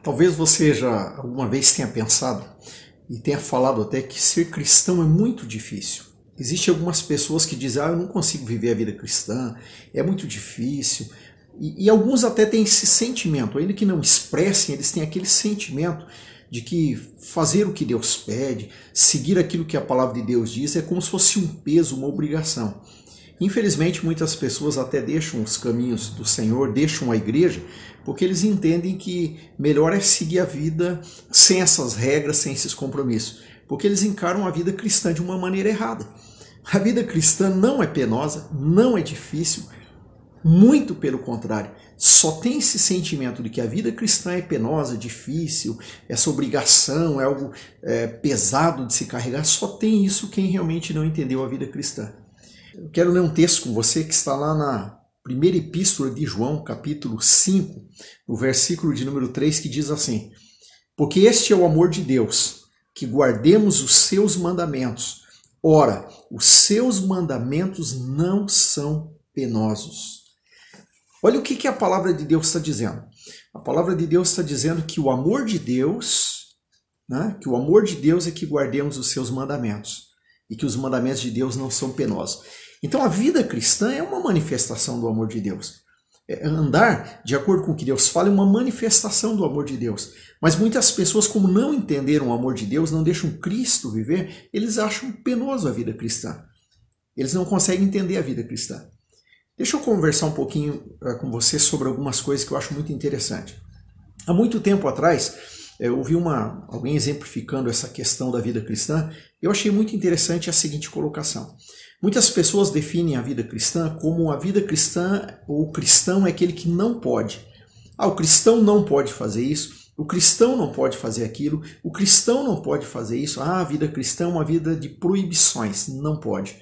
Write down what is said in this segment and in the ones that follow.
Talvez você já alguma vez tenha pensado e tenha falado até que ser cristão é muito difícil. Existem algumas pessoas que dizem, eu não consigo viver a vida cristã, é muito difícil. E alguns até têm esse sentimento, ainda que não expressem, eles têm aquele sentimento de que fazer o que Deus pede, seguir aquilo que a palavra de Deus diz, é como se fosse um peso, uma obrigação. Infelizmente, muitas pessoas até deixam os caminhos do Senhor, deixam a igreja, porque eles entendem que melhor é seguir a vida sem essas regras, sem esses compromissos, porque eles encaram a vida cristã de uma maneira errada. A vida cristã não é penosa, não é difícil, muito pelo contrário. Só tem esse sentimento de que a vida cristã é penosa, difícil, essa obrigação, é algo pesado de se carregar. Só tem isso quem realmente não entendeu a vida cristã. Eu quero ler um texto com você que está lá na primeira epístola de João, capítulo 5, no versículo de número 3, que diz assim: porque este é o amor de Deus, que guardemos os seus mandamentos. Ora, os seus mandamentos não são penosos. Olha o que a palavra de Deus está dizendo. A palavra de Deus está dizendo que o amor de Deus, que o amor de Deus é que guardemos os seus mandamentos e que os mandamentos de Deus não são penosos. Então a vida cristã é uma manifestação do amor de Deus. Andar de acordo com o que Deus fala é uma manifestação do amor de Deus. Mas muitas pessoas, como não entenderam o amor de Deus, não deixam Cristo viver, eles acham penoso a vida cristã. Eles não conseguem entender a vida cristã. Deixa eu conversar um pouquinho com você sobre algumas coisas que eu acho muito interessante. Há muito tempo atrás, eu ouvi alguém exemplificando essa questão da vida cristã. Eu achei muito interessante a seguinte colocação. Muitas pessoas definem a vida cristã como a vida cristã, ou o cristão é aquele que não pode. O cristão não pode fazer isso, o cristão não pode fazer aquilo, o cristão não pode fazer isso. A vida cristã é uma vida de proibições, não pode.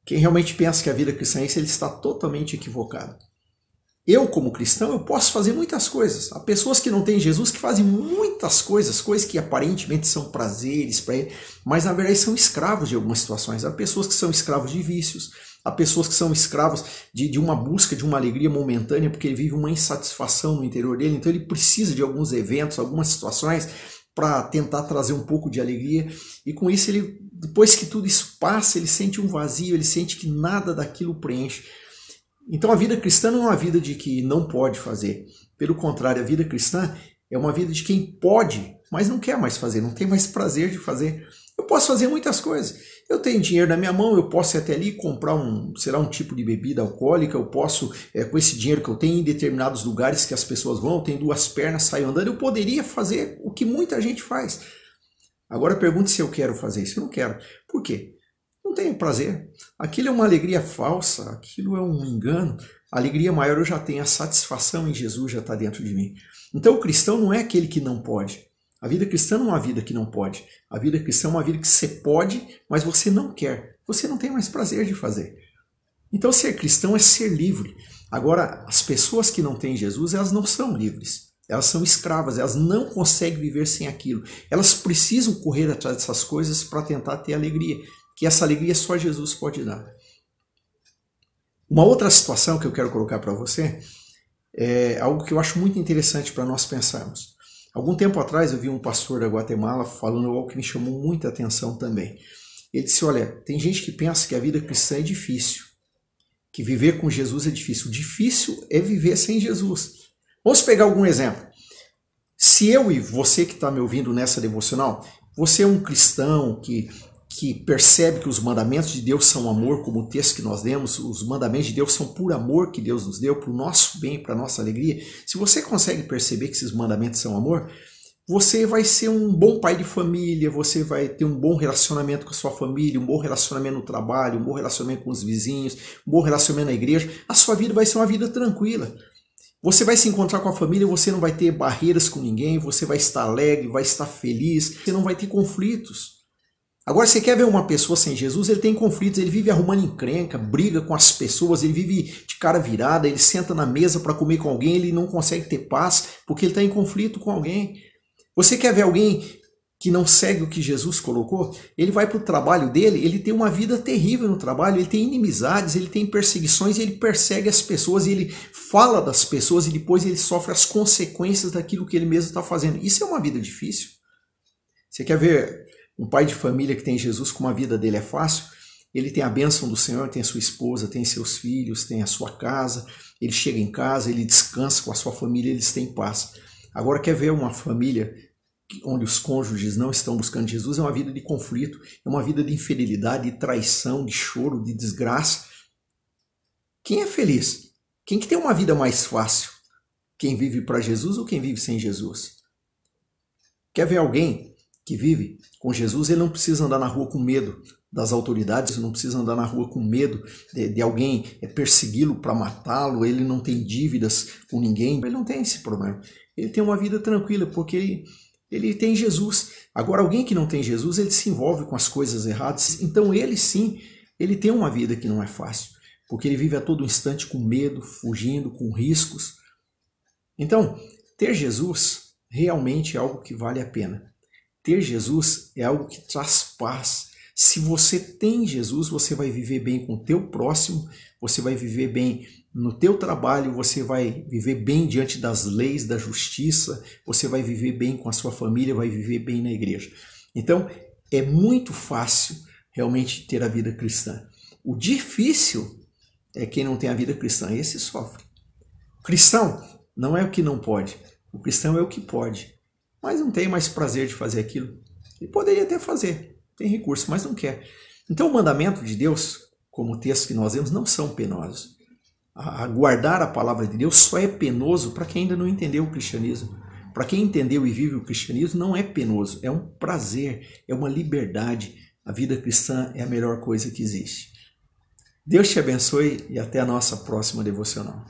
Quem realmente pensa que a vida cristã é isso, ele está totalmente equivocado. Eu, como cristão, eu posso fazer muitas coisas. Há pessoas que não têm Jesus que fazem muitas coisas que aparentemente são prazeres para ele, mas na verdade são escravos de algumas situações. Há pessoas que são escravos de vícios, há pessoas que são escravos de uma busca de uma alegria momentânea, porque ele vive uma insatisfação no interior dele, então ele precisa de alguns eventos, algumas situações para tentar trazer um pouco de alegria, e com isso ele, depois que tudo isso passa, ele sente um vazio, ele sente que nada daquilo preenche. Então a vida cristã não é uma vida de que não pode fazer. Pelo contrário, a vida cristã é uma vida de quem pode, mas não quer mais fazer, não tem mais prazer de fazer. Eu posso fazer muitas coisas. Eu tenho dinheiro na minha mão, eu posso ir até ali comprar um tipo de bebida alcoólica, eu posso, com esse dinheiro que eu tenho, em determinados lugares que as pessoas vão, eu tenho duas pernas, saio andando, eu poderia fazer o que muita gente faz. Agora pergunte se eu quero fazer isso. Eu não quero. Por quê? Não tenho prazer. Aquilo é uma alegria falsa, aquilo é um engano. A alegria maior eu já tenho, a satisfação em Jesus já está dentro de mim. Então o cristão não é aquele que não pode. A vida cristã não é uma vida que não pode. A vida cristã é uma vida que você pode, mas você não quer. Você não tem mais prazer de fazer. Então ser cristão é ser livre. Agora, as pessoas que não têm Jesus, elas não são livres. Elas são escravas, elas não conseguem viver sem aquilo. Elas precisam correr atrás dessas coisas para tentar ter alegria. Que essa alegria só Jesus pode dar. Uma outra situação que eu quero colocar para você é algo que eu acho muito interessante para nós pensarmos. Algum tempo atrás eu vi um pastor da Guatemala falando algo que me chamou muita atenção também. Ele disse, olha, tem gente que pensa que a vida cristã é difícil, que viver com Jesus é difícil. O difícil é viver sem Jesus. Vamos pegar algum exemplo. Se eu e você que está me ouvindo nessa devocional, você é um cristão que percebe que os mandamentos de Deus são amor, como o texto que nós demos, os mandamentos de Deus são por amor que Deus nos deu, para o nosso bem, para a nossa alegria. Se você consegue perceber que esses mandamentos são amor, você vai ser um bom pai de família, você vai ter um bom relacionamento com a sua família, um bom relacionamento no trabalho, um bom relacionamento com os vizinhos, um bom relacionamento na igreja. A sua vida vai ser uma vida tranquila. Você vai se encontrar com a família, você não vai ter barreiras com ninguém, você vai estar alegre, vai estar feliz, você não vai ter conflitos. Agora, você quer ver uma pessoa sem Jesus? Ele tem conflitos, ele vive arrumando encrenca, briga com as pessoas, ele vive de cara virada, ele senta na mesa para comer com alguém, ele não consegue ter paz porque ele está em conflito com alguém. Você quer ver alguém que não segue o que Jesus colocou, ele vai para o trabalho dele, ele tem uma vida terrível no trabalho, ele tem inimizades, ele tem perseguições, ele persegue as pessoas, ele fala das pessoas e depois ele sofre as consequências daquilo que ele mesmo está fazendo. Isso é uma vida difícil. Você quer ver um pai de família que tem Jesus, como a vida dele é fácil? Ele tem a bênção do Senhor, tem a sua esposa, tem seus filhos, tem a sua casa, ele chega em casa, ele descansa com a sua família, eles têm paz. Agora quer ver uma família onde os cônjuges não estão buscando Jesus? É uma vida de conflito, é uma vida de infidelidade, de traição, de choro, de desgraça. Quem é feliz? Quem que tem uma vida mais fácil? Quem vive para Jesus ou quem vive sem Jesus? Quer ver alguém que vive com Jesus? Ele não precisa andar na rua com medo das autoridades, não precisa andar na rua com medo de alguém persegui-lo para matá-lo, ele não tem dívidas com ninguém, ele não tem esse problema. Ele tem uma vida tranquila porque ele tem Jesus. Agora, alguém que não tem Jesus, ele se envolve com as coisas erradas, então ele sim, ele tem uma vida que não é fácil, porque ele vive a todo instante com medo, fugindo, com riscos. Então, ter Jesus realmente é algo que vale a pena. Ter Jesus é algo que traz paz. Se você tem Jesus, você vai viver bem com o teu próximo, você vai viver bem no teu trabalho, você vai viver bem diante das leis da justiça, você vai viver bem com a sua família, vai viver bem na igreja. Então, é muito fácil realmente ter a vida cristã. O difícil é quem não tem a vida cristã, esse sofre. O cristão não é o que não pode, o cristão é o que pode, mas não tem mais prazer de fazer aquilo. Ele poderia até fazer, tem recurso, mas não quer. Então o mandamento de Deus, como o texto que nós vemos, não são penosos. Guardar a palavra de Deus só é penoso para quem ainda não entendeu o cristianismo. Para quem entendeu e vive o cristianismo, não é penoso, é um prazer, é uma liberdade. A vida cristã é a melhor coisa que existe. Deus te abençoe e até a nossa próxima devocional.